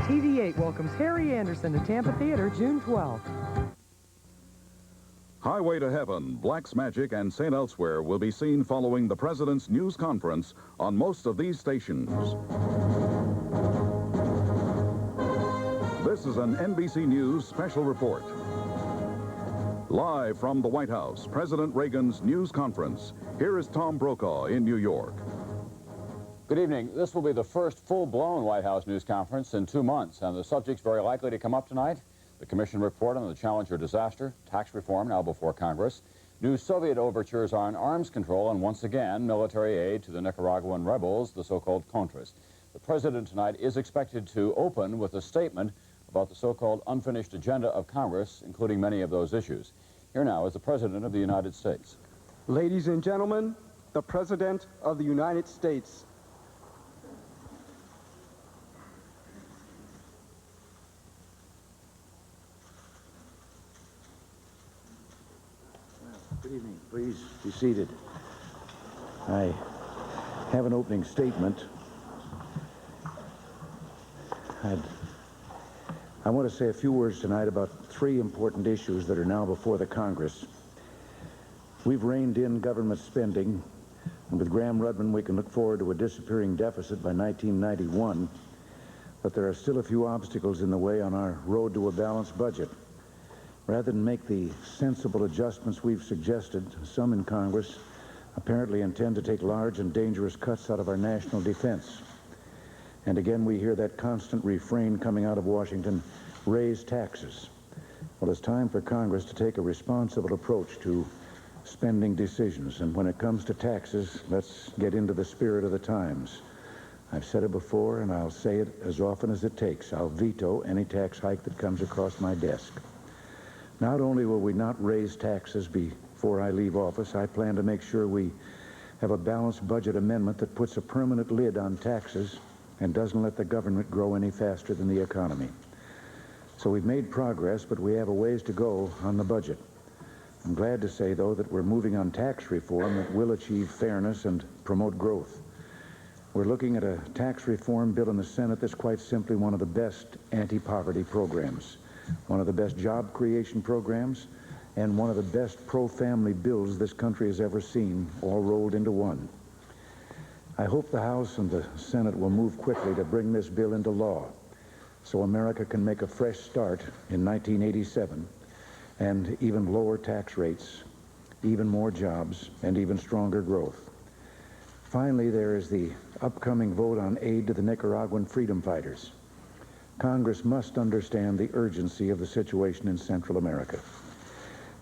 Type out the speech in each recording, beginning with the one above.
TV8 welcomes Harry Anderson to Tampa Theater June 12th. Highway to Heaven, Black's Magic, and St. Elsewhere will be seen following the President's news conference on most of these stations. This is an NBC News special report. Live from the White House, President Reagan's news conference. Here is Tom Brokaw in New York. Good evening. This will be the first full-blown White House news conference in 2 months, and the subjects very likely to come up tonight: the Commission report on the Challenger disaster, tax reform now before Congress, new Soviet overtures on arms control, and once again, military aid to the Nicaraguan rebels, the so-called Contras. The President tonight is expected to open with a statement about the so-called unfinished agenda of Congress, including many of those issues. Here now is the President of the United States. Ladies and gentlemen, the President of the United States. Good evening. Please be seated. I have an opening statement. I want to say a few words tonight about 3 important issues that are now before the Congress. We've reined in government spending, and with Graham-Rudman we can look forward to a disappearing deficit by 1991, but there are still a few obstacles in the way on our road to a balanced budget. Rather than make the sensible adjustments we've suggested, some in Congress apparently intend to take large and dangerous cuts out of our national defense. And again, we hear that constant refrain coming out of Washington: raise taxes. Well, it's time for Congress to take a responsible approach to spending decisions. And when it comes to taxes, let's get into the spirit of the times. I've said it before, and I'll say it as often as it takes. I'll veto any tax hike that comes across my desk. Not only will we not raise taxes before I leave office, I plan to make sure we have a balanced budget amendment that puts a permanent lid on taxes and doesn't let the government grow any faster than the economy. So we've made progress, but we have a ways to go on the budget. I'm glad to say, though, that we're moving on tax reform that will achieve fairness and promote growth. We're looking at a tax reform bill in the Senate that's quite simply one of the best anti-poverty programs, one of the best job creation programs, and one of the best pro-family bills this country has ever seen, all rolled into one. I hope the House and the Senate will move quickly to bring this bill into law so America can make a fresh start in 1987 and even lower tax rates, even more jobs, and even stronger growth. Finally, there is the upcoming vote on aid to the Nicaraguan freedom fighters. Congress must understand the urgency of the situation in Central America.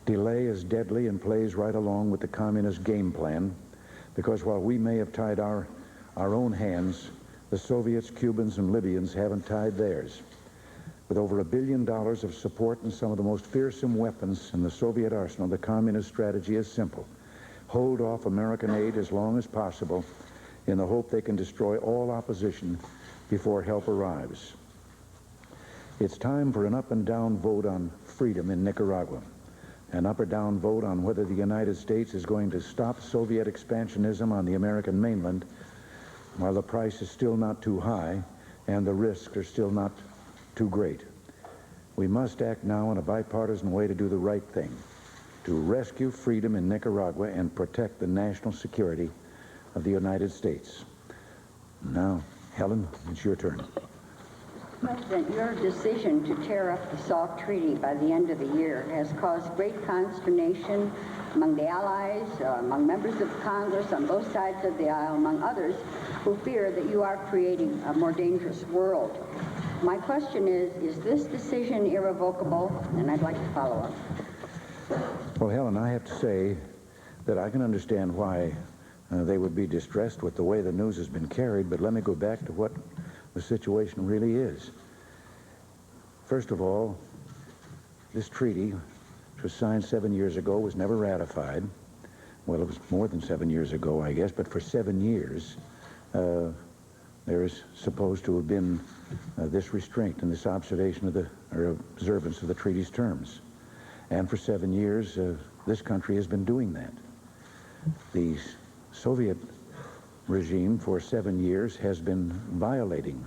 Delay is deadly and plays right along with the communist game plan, because while we may have tied our own hands, the Soviets, Cubans, and Libyans haven't tied theirs. With over $1 billion of support and some of the most fearsome weapons in the Soviet arsenal, the communist strategy is simple: hold off American aid as long as possible in the hope they can destroy all opposition before help arrives. It's time for an up and down vote on freedom in Nicaragua. An up or down vote on whether the United States is going to stop Soviet expansionism on the American mainland while the price is still not too high and the risks are still not too great. We must act now in a bipartisan way to do the right thing, to rescue freedom in Nicaragua and protect the national security of the United States. Now, Helen, it's your turn. President, your decision to tear up the SALT Treaty by the end of the year has caused great consternation among the allies, among members of Congress on both sides of the aisle, among others who fear that you are creating a more dangerous world. My question is this decision irrevocable? And I'd like to follow up. Well, Helen, I have to say that I can understand why they would be distressed with the way the news has been carried, but let me go back to what the situation really is. First of all, this treaty, which was signed 7 years ago, was never ratified. Well, it was more than 7 years ago, I guess, but for 7 years, there is supposed to have been this restraint and this observation of or observance of the treaty's terms. And for 7 years, this country has been doing that. The Soviet regime for 7 years has been violating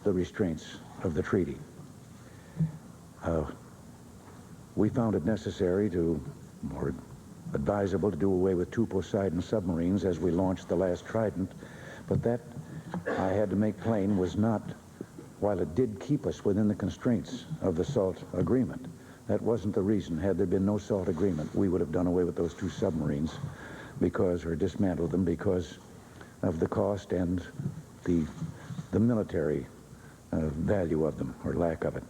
the restraints of the treaty. We found it necessary or advisable to do away with 2 Poseidon submarines as we launched the last Trident, but that, I had to make plain, was not, while it did keep us within the constraints of the SALT agreement, that wasn't the reason. Had there been no SALT agreement, we would have done away with those 2 submarines or dismantled them because of the cost and the military value of them, or lack of it.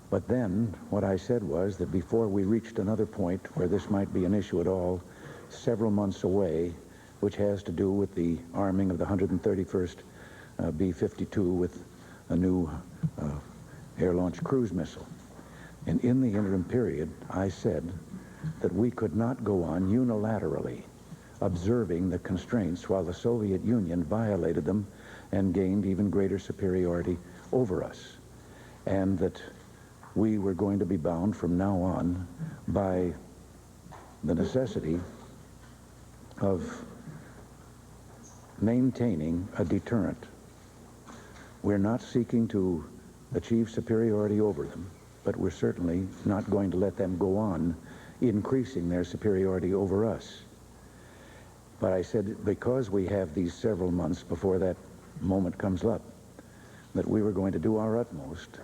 But then what I said was that before we reached another point where this might be an issue at all, several months away, which has to do with the arming of the 131st B-52 with a new air-launched cruise missile. And in the interim period, I said that we could not go on unilaterally observing the constraints while the Soviet Union violated them and gained even greater superiority over us. And that we were going to be bound from now on by the necessity of maintaining a deterrent. We're not seeking to achieve superiority over them, but we're certainly not going to let them go on increasing their superiority over us. But I said, because we have these several months before that moment comes up, that we were going to do our utmost,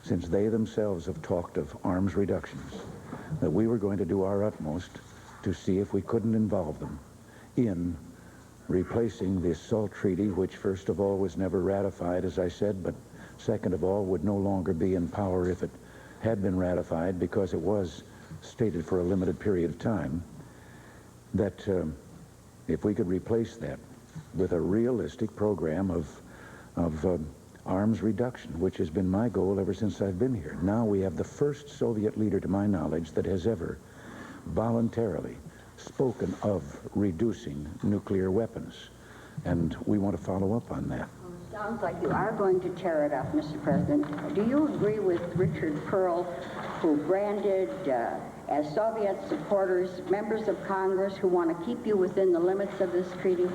since they themselves have talked of arms reductions, that we were going to do our utmost to see if we couldn't involve them in replacing the SALT Treaty, which first of all was never ratified, as I said, but second of all would no longer be in power if it had been ratified, because it was stated for a limited period of time, that if we could replace that with a realistic program of arms reduction, which has been my goal ever since I've been here. Now we have the first Soviet leader, to my knowledge, that has ever voluntarily spoken of reducing nuclear weapons, and we want to follow up on that. Sounds like you are going to tear it up, Mr. President. Do you agree with Richard Pearl, who branded as Soviet supporters members of Congress who want to keep you within the limits of this treaty?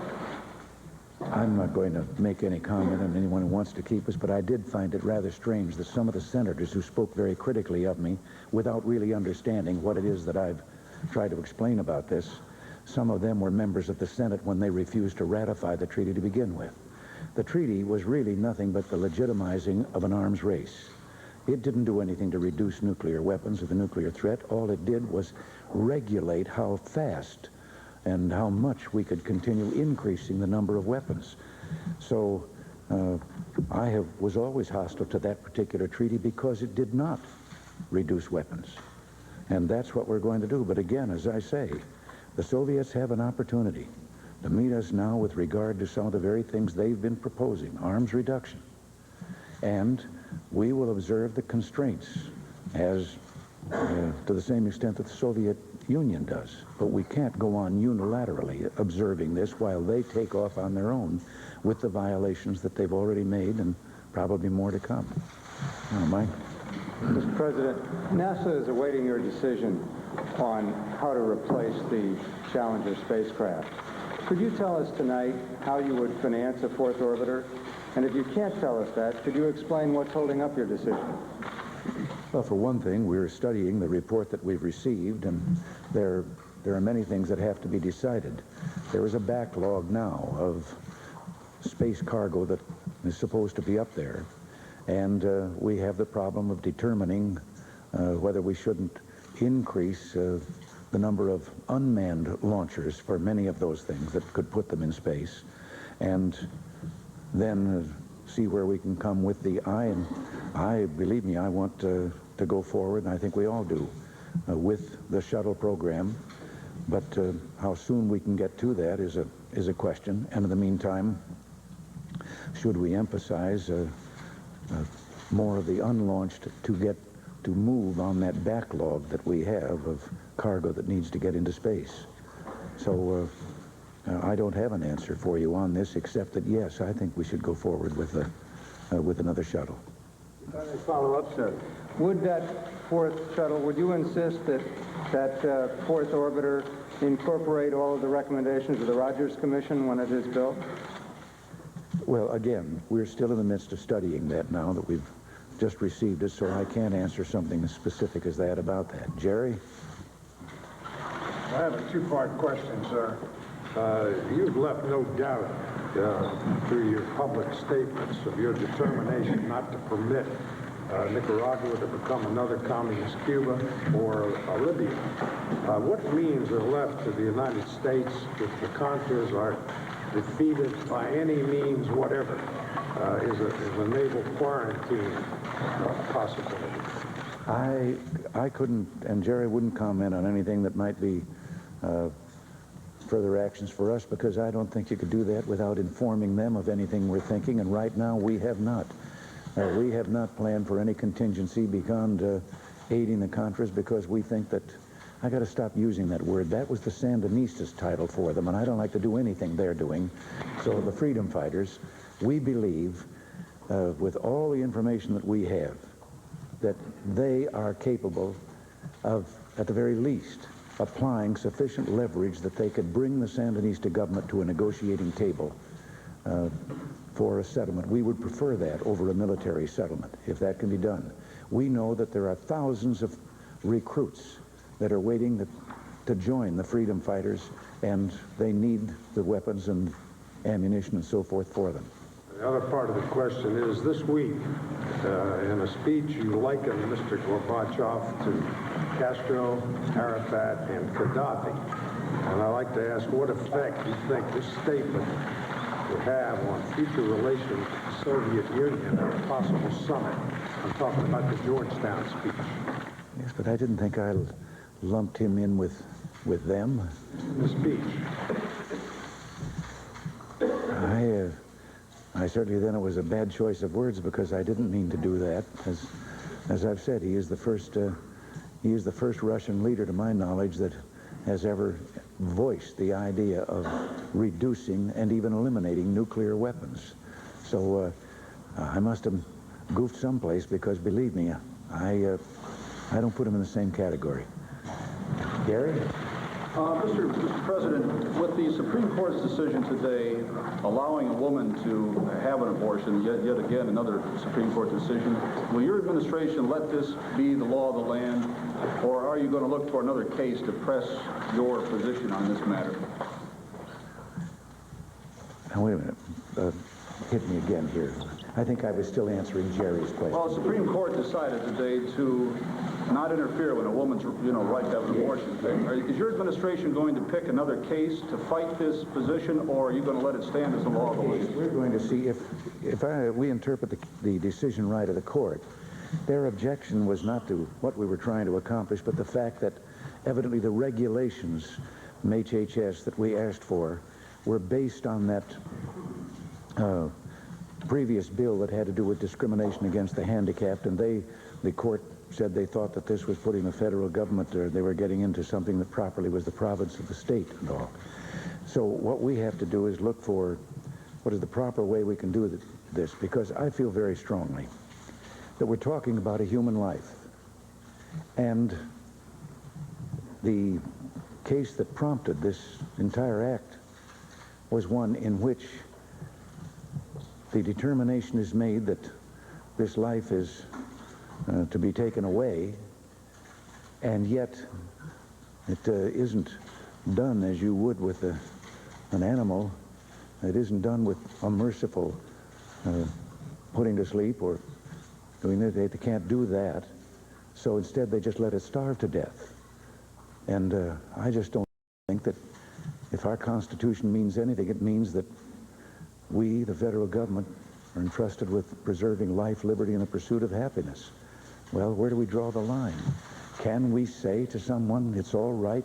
I'm not going to make any comment on anyone who wants to keep us, but I did find it rather strange that some of the senators who spoke very critically of me, without really understanding what it is that I've tried to explain about this, some of them were members of the Senate when they refused to ratify the treaty to begin with. The treaty was really nothing but the legitimizing of an arms race. It didn't do anything to reduce nuclear weapons or the nuclear threat. All it did was regulate how fast and how much we could continue increasing the number of weapons. So I was always hostile to that particular treaty because it did not reduce weapons. And that's what we're going to do. But again, as I say, the Soviets have an opportunity to meet us now with regard to some of the very things they've been proposing, arms reduction. And we will observe the constraints as to the same extent that the Soviet Union does. But we can't go on unilaterally observing this while they take off on their own with the violations that they've already made and probably more to come. Now, Mike? Mr. President, NASA is awaiting your decision on how to replace the Challenger spacecraft. Could you tell us tonight how you would finance a fourth orbiter? And if you can't tell us that, could you explain what's holding up your decision? Well, for one thing, we're studying the report that we've received, and there are many things that have to be decided. There is a backlog now of space cargo that is supposed to be up there, and we have the problem of determining whether we shouldn't increase the number of unmanned launchers for many of those things that could put them in space, and then see where we can come with the believe me, I want to go forward, and I think we all do, with the shuttle program. But how soon we can get to that is a question. And in the meantime, should we emphasize more of the unlaunched to move on that backlog that we have of cargo that needs to get into space? So I don't have an answer for you on this, except that yes, I think we should go forward with another shuttle. If I may follow up, sir. Would that fourth shuttle, would you insist that that fourth orbiter incorporate all of the recommendations of the Rogers Commission when it is built? Well, again, we're still in the midst of studying that now that we've just received it, so I can't answer something as specific as that about that. Jerry? I have a two-part question, sir. You've left no doubt through your public statements of your determination not to permit Nicaragua to become another communist Cuba or Libya. What means are left to the United States if the Contras are defeated by any means whatever? Is a naval quarantine a possibility? I couldn't, and Jerry wouldn't comment on anything that might be further actions for us, because I don't think you could do that without informing them of anything we're thinking, and right now we have not. We have not planned for any contingency beyond aiding the Contras, because we think that, I got to stop using that word, that was the Sandinistas' title for them, and I don't like to do anything they're doing. So the freedom fighters, we believe, with all the information that we have, that they are capable of, at the very least, applying sufficient leverage that they could bring the Sandinista government to a negotiating table for a settlement. We would prefer that over a military settlement, if that can be done. We know that there are thousands of recruits that are waiting to join the freedom fighters, and they need the weapons and ammunition and so forth for them. The other part of the question is, this week, in a speech, you likened Mr. Gorbachev to Castro, Arafat, and Gaddafi. And I'd like to ask what effect you think this statement would have on future relations with the Soviet Union at a possible summit. I'm talking about the Georgetown speech. Yes, but I didn't think I lumped him in with them. The speech. I certainly then it was a bad choice of words, because I didn't mean to do that. As I've said, he is the first Russian leader, to my knowledge, that has ever voiced the idea of reducing and even eliminating nuclear weapons. So I must have goofed someplace, because believe me, I don't put him in the same category. Gary? Mr. President, with the Supreme Court's decision today allowing a woman to have an abortion, yet again another Supreme Court decision, will your administration let this be the law of the land, or are you going to look for another case to press your position on this matter? Now, wait a minute. Hit me again here. I think I was still answering Jerry's question. Well, the Supreme Court decided today to not interfere when a woman's, right to have an abortion. Is your administration going to pick another case to fight this position, or are you going to let it stand as the law of the land? We're going to see if we interpret the decision right of the court. Their objection was not to what we were trying to accomplish, but the fact that evidently the regulations from HHS that we asked for were based on that previous bill that had to do with discrimination against the handicapped, and the court said they thought that this was putting the federal government, or they were getting into something that properly was the province of the state and all. So what we have to do is look for what is the proper way we can do this, because I feel very strongly that we're talking about a human life. And the case that prompted this entire act was one in which the determination is made that this life is to be taken away, and yet it isn't done as you would with an animal. It isn't done with a merciful putting to sleep or doing that. They can't do that. So instead they just let it starve to death. And I just don't think that if our Constitution means anything, it means that we, the federal government, are entrusted with preserving life, liberty, and the pursuit of happiness. Well, where do we draw the line? Can we say to someone, it's all right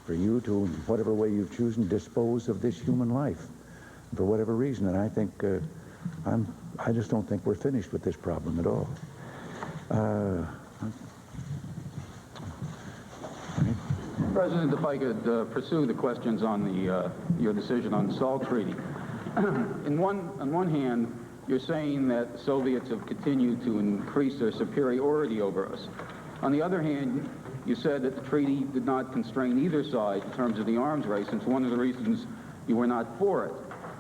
for you to, in whatever way you've chosen, dispose of this human life for whatever reason? And I think, I just don't think we're finished with this problem at all. President, if I could pursue the questions on your decision on the SALT Treaty. On one hand, you're saying that the Soviets have continued to increase their superiority over us. On the other hand, you said that the treaty did not constrain either side in terms of the arms race, and it's one of the reasons you were not for it.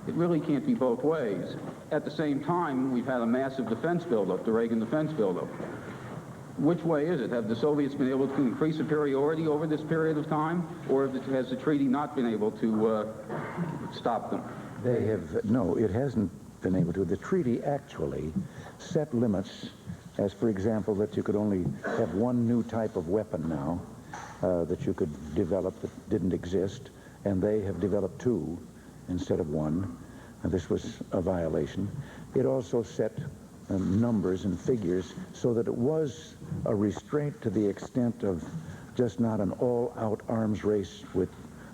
It really can't be both ways. At the same time, we've had a massive defense buildup, the Reagan defense buildup. Which way is it? Have the Soviets been able to increase superiority over this period of time, or has the treaty not been able to stop them? They have, no, it hasn't been able to. The treaty actually set limits, as for example, that you could only have one new type of weapon now that you could develop that didn't exist, and they have developed two instead of one. And this was a violation. It also set numbers and figures so that it was a restraint to the extent of just not an all-out arms race with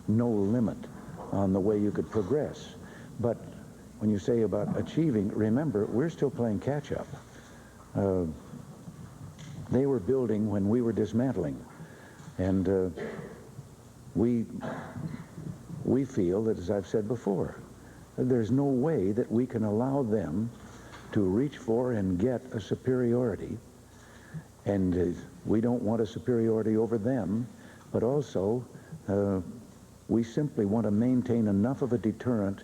no limit on the way you could progress. But when you say about achieving, remember, we're still playing catch-up. They were building when we were dismantling. And we feel that, as I've said before, there's no way that we can allow them to reach for and get a superiority. And we don't want a superiority over them, but also we simply want to maintain enough of a deterrent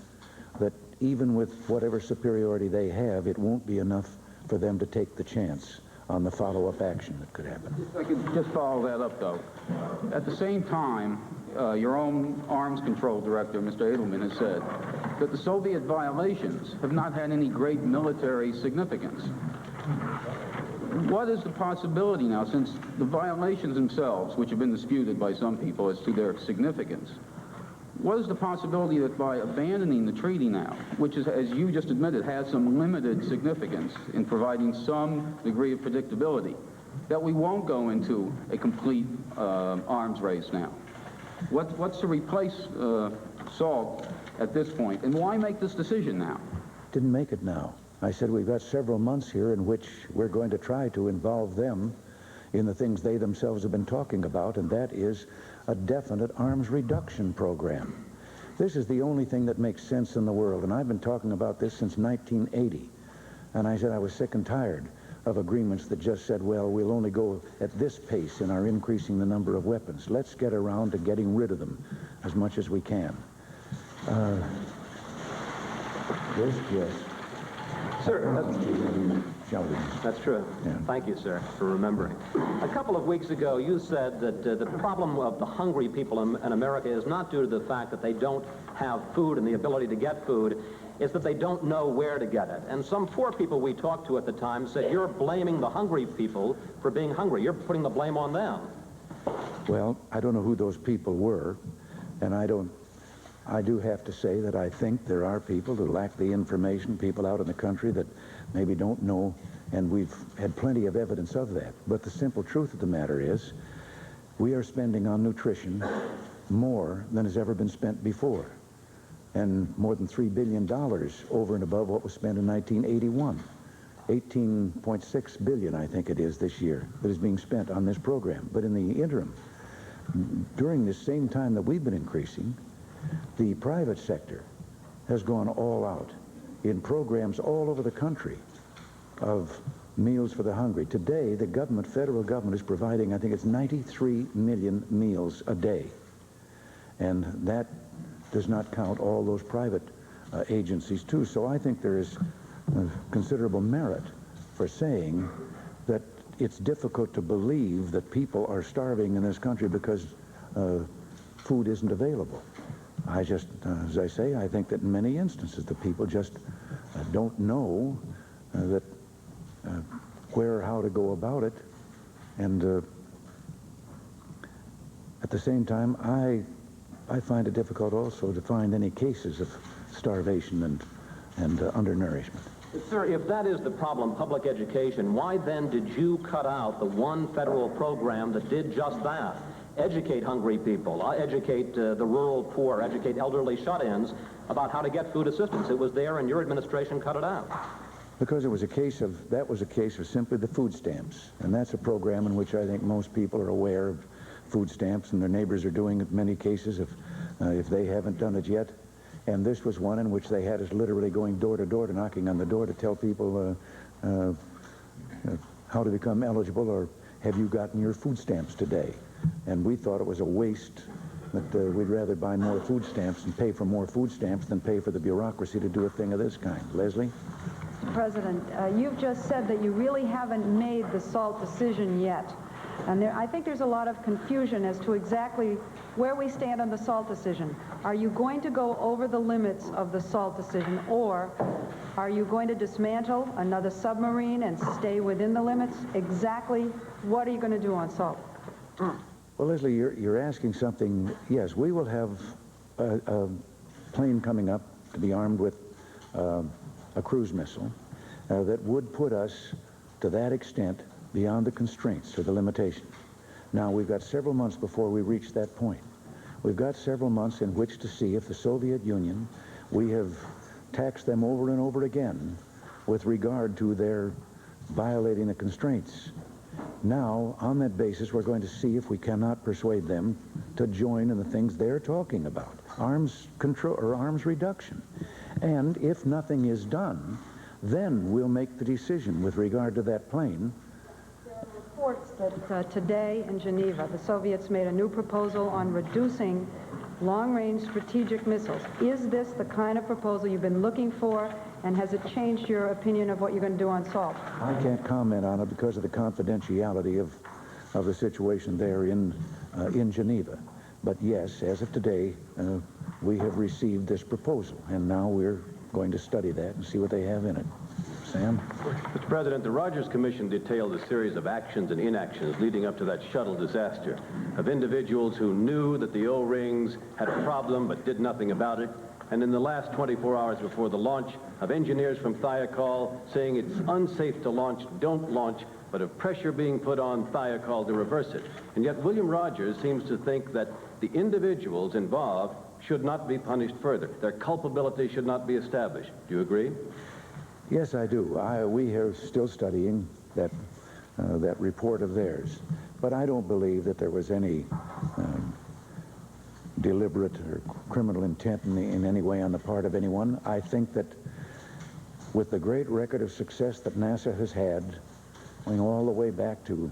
that even with whatever superiority they have, it won't be enough for them to take the chance on the follow-up action that could happen. If I could just follow that up, though. At the same time, your own arms control director, Mr. Edelman, has said that the Soviet violations have not had any great military significance. What is the possibility now, since the violations themselves, which have been disputed by some people as to their significance, what is the possibility that by abandoning the treaty now, which is, as you just admitted, has some limited significance in providing some degree of predictability, that we won't go into a complete arms race now? What's to replace SALT at this point, and why make this decision now? Didn't make it now. I said we've got several months here in which we're going to try to involve them in the things they themselves have been talking about, and that is a definite arms reduction program. This is the only thing that makes sense in the world, and I've been talking about this since 1980. And I said I was sick and tired of agreements that just said, well, we'll only go at this pace in our increasing the number of weapons. Let's get around to getting rid of them as much as we can. Yes. Sir, That's true. Yeah. Thank you, sir, for remembering. A couple of weeks ago, you said that the problem of the hungry people in America is not due to the fact that they don't have food and the ability to get food, it's that they don't know where to get it. And some poor people we talked to at the time said, you're blaming the hungry people for being hungry. You're putting the blame on them. Well, I don't know who those people were, and I do have to say that I think there are people who lack the information, people out in the country that maybe don't know, and we've had plenty of evidence of that. But the simple truth of the matter is, we are spending on nutrition more than has ever been spent before, and more than $3 billion over and above what was spent in 1981. 18.6 billion, I think it is, this year that is being spent on this program. But in the interim, during this same time that we've been increasing, the private sector has gone all out in programs all over the country of meals for the hungry. Today, the government, federal government, is providing, I think it's 93 million meals a day. And that does not count all those private agencies, too. So I think there is considerable merit for saying that it's difficult to believe that people are starving in this country because food isn't available. I just, as I say, I think that in many instances the people just don't know that where or how to go about it. And at the same time, I find it difficult also to find any cases of starvation and undernourishment. Sir, if that is the problem, public education, why then did you cut out the one federal program that did just that? Educate hungry people, educate the rural poor, educate elderly shut-ins about how to get food assistance. It was there and your administration cut it out. Because it was a case of, that was a case of simply the food stamps. And that's a program in which I think most people are aware of food stamps, and their neighbors are doing it in many cases if they haven't done it yet. And this was one in which they had us literally going door to door, to knocking on the door to tell people how to become eligible, or have you gotten your food stamps today? And we thought it was a waste that we'd rather buy more food stamps and pay for more food stamps than pay for the bureaucracy to do a thing of this kind. Leslie? Mr. President, you've just said that you really haven't made the SALT decision yet. And I think there's a lot of confusion as to exactly where we stand on the SALT decision. Are you going to go over the limits of the SALT decision, or are you going to dismantle another submarine and stay within the limits? Exactly what are you going to do on SALT? Well, Leslie, you're asking something. Yes, we will have a plane coming up to be armed with a cruise missile that would put us to that extent beyond the constraints or the limitations. Now, we've got several months before we reach that point. We've got several months in which to see if the Soviet Union, we have taxed them over and over again with regard to their violating the constraints. Now, on that basis, we're going to see if we cannot persuade them to join in the things they're talking about, arms control or arms reduction. And if nothing is done, then we'll make the decision with regard to that plane. There are reports that today in Geneva, the Soviets made a new proposal on reducing long-range strategic missiles. Is this the kind of proposal you've been looking for, and has it changed your opinion of what you're going to do on SALT? I can't comment on it because of the confidentiality of the situation there in Geneva. But yes, as of today, we have received this proposal, and now we're going to study that and see what they have in it. Sam? Mr. President, the Rogers Commission detailed a series of actions and inactions leading up to that shuttle disaster, of individuals who knew that the O-rings had a problem but did nothing about it, and in the last 24 hours before the launch, of engineers from Thiokol saying it's unsafe to launch, don't launch, but of pressure being put on Thiokol to reverse it. And yet William Rogers seems to think that the individuals involved should not be punished further. Their culpability should not be established. Do you agree? Yes, I do. We are still studying that report of theirs. But I don't believe that there was any deliberate or criminal intent in any way on the part of anyone. I think that with the great record of success that NASA has had, going all the way back to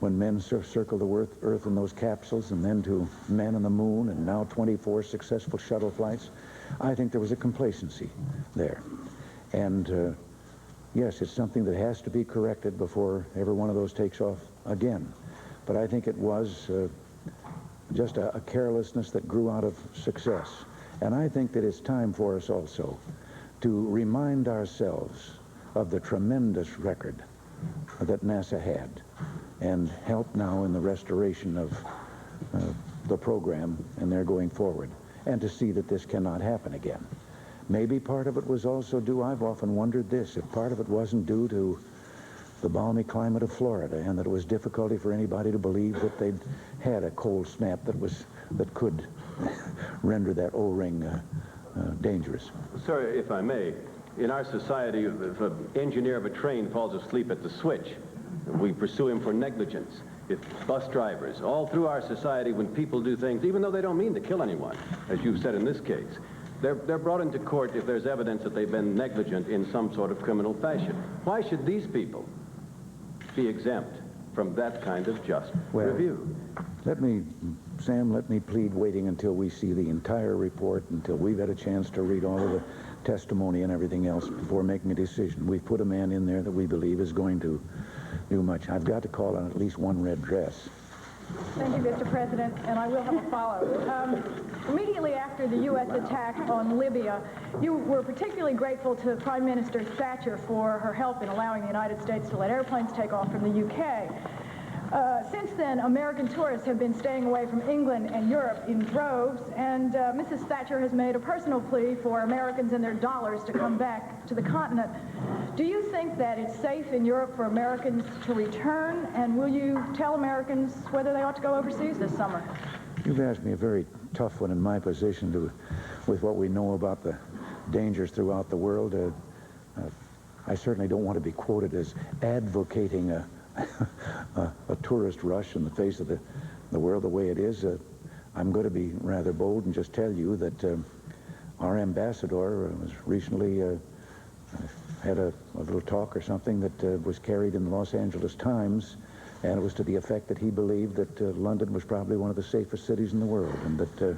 when men circled the Earth in those capsules, and then to man on the moon, and now 24 successful shuttle flights, I think there was a complacency there. And yes, it's something that has to be corrected before every one of those takes off again. But I think it was just a carelessness that grew out of success. And I think that it's time for us also to remind ourselves of the tremendous record that NASA had, and help now in the restoration of the program and their going forward, and to see that this cannot happen again. Maybe part of it was also due, I've often wondered this, if part of it wasn't due to the balmy climate of Florida, and that it was difficulty for anybody to believe that they'd had a cold snap that could render that O-ring dangerous. Sir, if I may, in our society, if an engineer of a train falls asleep at the switch, we pursue him for negligence. If bus drivers, all through our society, when people do things, even though they don't mean to kill anyone, as you've said in this case, they're brought into court if there's evidence that they've been negligent in some sort of criminal fashion. Why should these people be exempt from that kind of just review? Sam, let me plead waiting until we see the entire report, until we've had a chance to read all of the testimony and everything else before making a decision. We've put a man in there that we believe is going to do much. I've got to call on at least one red dress. Thank you, Mr. President, and I will have a follow-up. Immediately after the U.S. attack on Libya, you were particularly grateful to Prime Minister Thatcher for her help in allowing the United States to let airplanes take off from the U.K. Since then, American tourists have been staying away from England and Europe in droves, and Mrs. Thatcher has made a personal plea for Americans and their dollars to come back to the continent. Do you think that it's safe in Europe for Americans to return, and will you tell Americans whether they ought to go overseas this summer? You've asked me a very tough one in my position with what we know about the dangers throughout the world. I certainly don't want to be quoted as advocating a tourist rush in the face of the world the way it is. I'm going to be rather bold and just tell you that our ambassador was recently had a little talk or something that was carried in the Los Angeles Times And it was to the effect that he believed that London was probably one of the safest cities in the world, and that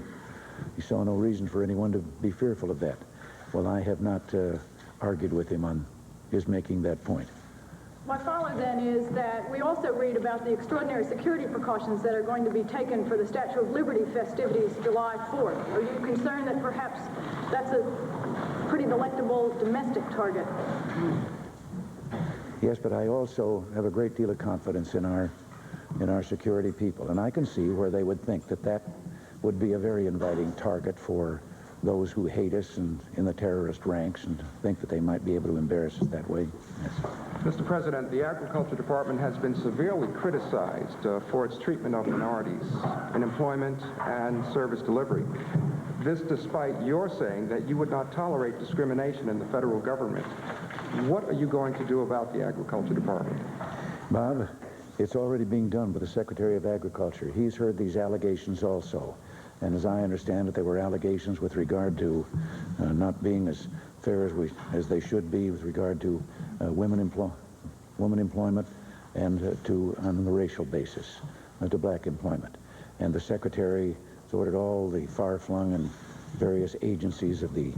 he saw no reason for anyone to be fearful of that. Well, I have not argued with him on his making that point. My follow then is that we also read about the extraordinary security precautions that are going to be taken for the Statue of Liberty festivities July 4th. Are you concerned that perhaps that's a pretty delectable domestic target? Yes, but I also have a great deal of confidence in our security people, and I can see where they would think that that would be a very inviting target for those who hate us and in the terrorist ranks and think that they might be able to embarrass us that way. Yes. Mr. President, the Agriculture Department has been severely criticized for its treatment of minorities in employment and service delivery. This despite your saying that you would not tolerate discrimination in the federal government. What are you going to do about the Agriculture Department? Bob, it's already being done with the Secretary of Agriculture. He's heard these allegations also. And as I understand it, there were allegations with regard to not being as fair as they should be with regard to women employment and on the racial basis, to black employment. And the Secretary has ordered all the far-flung and various agencies of the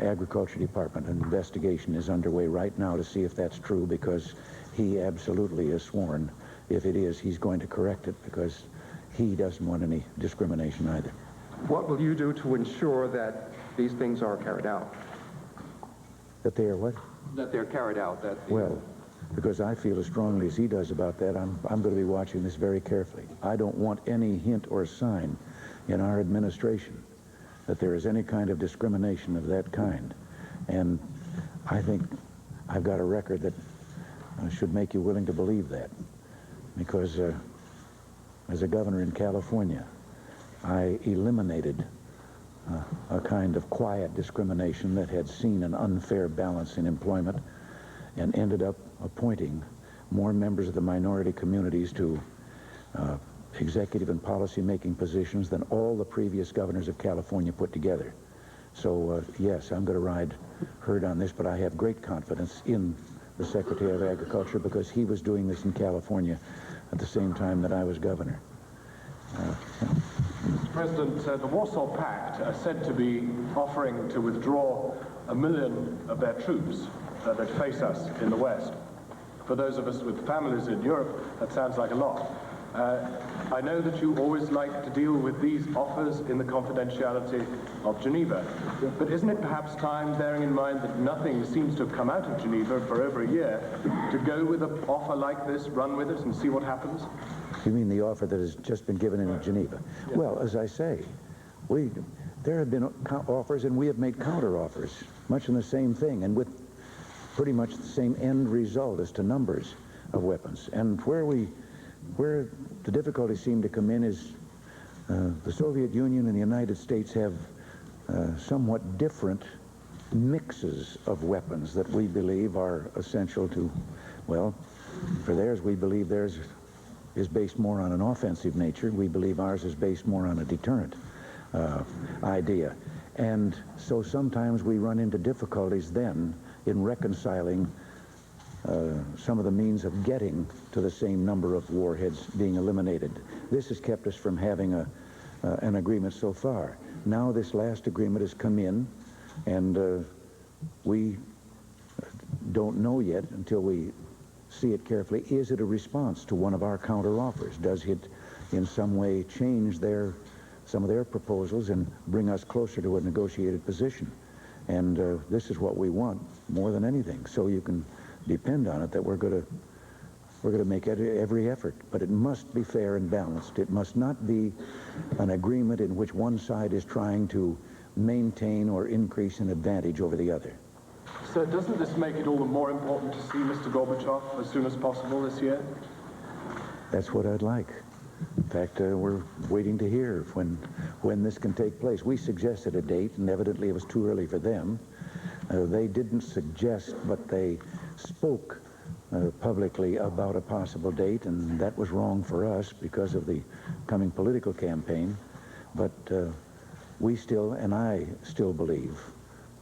Agriculture Department. An investigation is underway right now to see if that's true, because he absolutely has sworn, if it is, he's going to correct it, because he doesn't want any discrimination either. What will you do to ensure that these things are carried out? That they are what? That they're carried out. Well, because I feel as strongly as he does about that, I'm going to be watching this very carefully. I don't want any hint or sign in our administration that there is any kind of discrimination of that kind. And I think I've got a record that should make you willing to believe that. Because as a governor in California, I eliminated a kind of quiet discrimination that had seen an unfair balance in employment and ended up appointing more members of the minority communities to executive and policy-making positions than all the previous governors of California put together. So, yes, I'm going to ride herd on this, but I have great confidence in the Secretary of Agriculture, because he was doing this in California at the same time that I was governor. Mr. President, the Warsaw Pact are said to be offering to withdraw 1 million of their troops that face us in the West. For those of us with families in Europe, that sounds like a lot. I know that you always like to deal with these offers in the confidentiality of Geneva, but isn't it perhaps time, bearing in mind that nothing seems to have come out of Geneva for over a year, to go with an offer like this, run with it, and see what happens? You mean the offer that has just been given in Geneva? Yes. Well, as I say, there have been offers, and we have made counter-offers, much in the same thing, and with pretty much the same end result as to numbers of weapons. And where the difficulties seem to come in is the Soviet Union and the United States have somewhat different mixes of weapons that we believe are essential to, well, for theirs, we believe theirs is based more on an offensive nature. We believe ours is based more on a deterrent idea. And so sometimes we run into difficulties then in reconciling some of the means of getting to the same number of warheads being eliminated. This has kept us from having an agreement so far. Now this last agreement has come in, and we don't know yet until we see it carefully. Is it a response to one of our counter-offers? Does it in some way change some of their proposals and bring us closer to a negotiated position? And this is what we want more than anything. So you can depend on it that we're going to make every effort, but it must be fair and balanced. It must not be an agreement in which one side is trying to maintain or increase an advantage over the other. So doesn't this make it all the more important to see Mr. Gorbachev as soon as possible this year? That's what I'd like. In fact, we're waiting to hear when this can take place. We suggested a date, and evidently it was too early for them. They didn't suggest, but they spoke publicly about a possible date, and that was wrong for us because of the coming political campaign. But we still, and I still believe,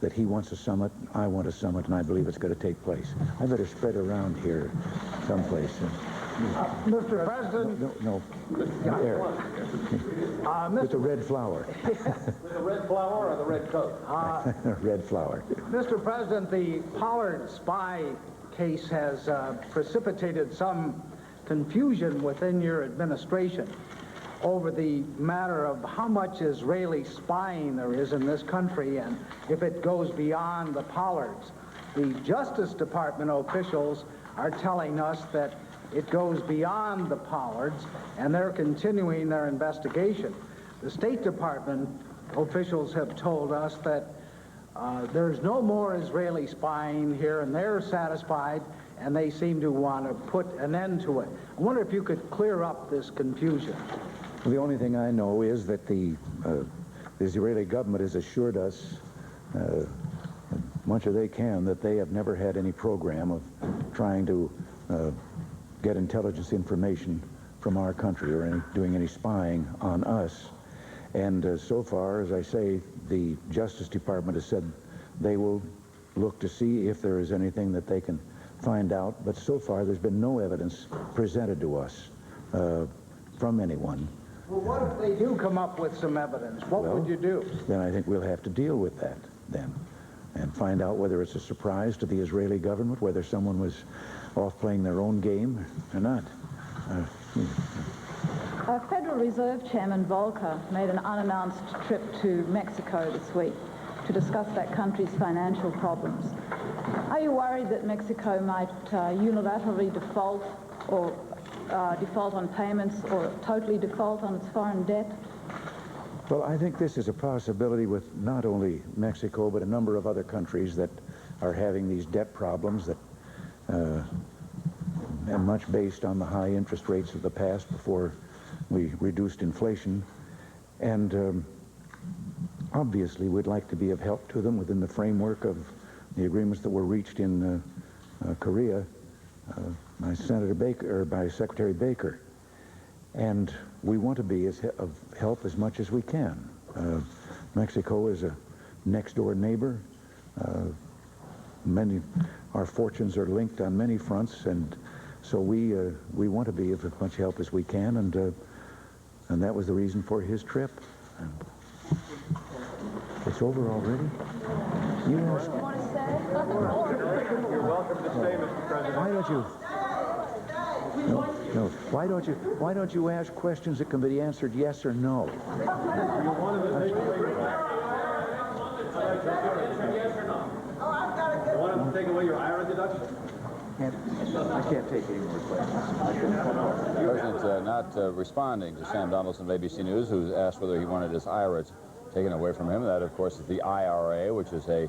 that he wants a summit, I want a summit, and I believe it's going to take place. I better spread around here someplace. Mr. President. No. There. With the red flower. With the red flower or the red coat? Red flower. Mr. President, the Pollard spy case has precipitated some confusion within your administration over the matter of how much Israeli spying there is in this country and if it goes beyond the Pollards. The Justice Department officials are telling us that it goes beyond the Pollards and they're continuing their investigation. The State Department officials have told us that there's no more Israeli spying here and they're satisfied and they seem to want to put an end to it. I wonder if you could clear up this confusion. Well, the only thing I know is that the Israeli government has assured us as much as they can that they have never had any program of trying to get intelligence information from our country or doing any spying on us. And so far, as I say, the Justice Department has said they will look to see if there is anything that they can find out. But so far, there's been no evidence presented to us from anyone. Well, what if they do come up with some evidence? What would you do? Then I think we'll have to deal with that then and find out whether it's a surprise to the Israeli government, whether someone was off playing their own game or not. Federal Reserve Chairman Brokaw made an unannounced trip to Mexico this week to discuss that country's financial problems. Are you worried that Mexico might unilaterally default or default on payments or totally default on its foreign debt? Well, I think this is a possibility with not only Mexico, but a number of other countries that are having these debt problems that and much based on the high interest rates of the past before we reduced inflation. And obviously, we'd like to be of help to them within the framework of the agreements that were reached in Korea by Senator Baker, or by Secretary Baker. And we want to be of help as much as we can. Mexico is a next-door neighbor. Our fortunes are linked on many fronts, and so we want to be of as much help as we can, and that was the reason for his trip. It's over already? You want to say? You're welcome to stay, Mr. President. Why don't you? No. Why don't you ask questions that can be answered yes or no? You want him to take away your IRA deduction? I can't take any more questions. The President not responding to Sam Donaldson of ABC News, who asked whether he wanted his IRA taken away from him. That, of course, is the IRA, which is a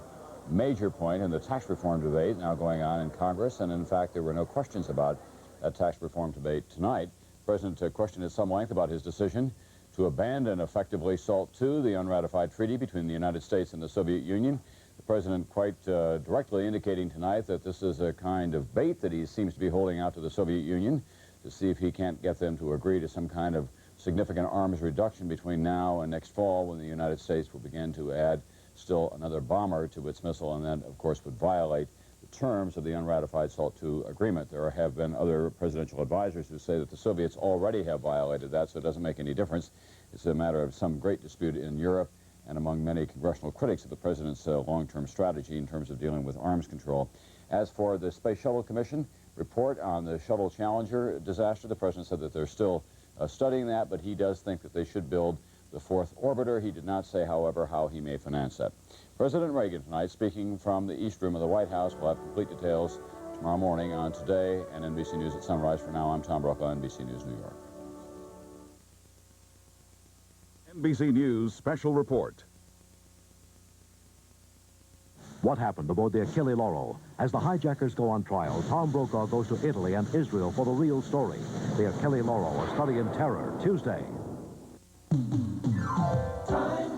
major point in the tax reform debate now going on in Congress. And, in fact, there were no questions about that tax reform debate tonight. The President questioned at some length about his decision to abandon effectively SALT II, the unratified treaty between the United States and the Soviet Union. The President quite directly indicating tonight that this is a kind of bait that he seems to be holding out to the Soviet Union to see if he can't get them to agree to some kind of significant arms reduction between now and next fall, when the United States will begin to add still another bomber to its missile, and then, of course, would violate the terms of the unratified SALT II agreement. There have been other presidential advisors who say that the Soviets already have violated that, so it doesn't make any difference. It's a matter of some great dispute in Europe and among many congressional critics of the President's long-term strategy in terms of dealing with arms control. As for the Space Shuttle Commission report on the Shuttle Challenger disaster, the President said that they're still studying that, but he does think that they should build the fourth orbiter. He did not say, however, how he may finance that. President Reagan tonight, speaking from the East Room of the White House. We'll have complete details tomorrow morning on Today and NBC News at sunrise. For now, I'm Tom Brokaw, NBC News, New York. NBC News Special Report. What happened aboard the Achille Lauro? As the hijackers go on trial, Tom Brokaw goes to Italy and Israel for the real story. The Achille Lauro, a study in terror, Tuesday.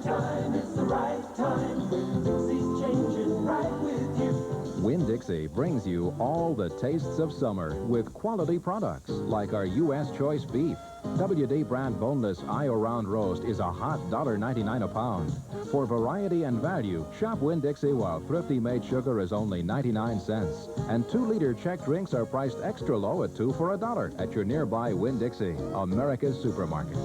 Time, it's the right time. Dixie's changing right with you. Winn-Dixie brings you all the tastes of summer with quality products like our U.S. choice beef, WD brand boneless eye-around roast is a hot $1.99 a pound. For variety and value, shop Winn-Dixie while Thrifty made sugar is only 99 cents. And 2-liter Czech drinks are priced extra low at 2 for $1 at your nearby Winn-Dixie, America's supermarket.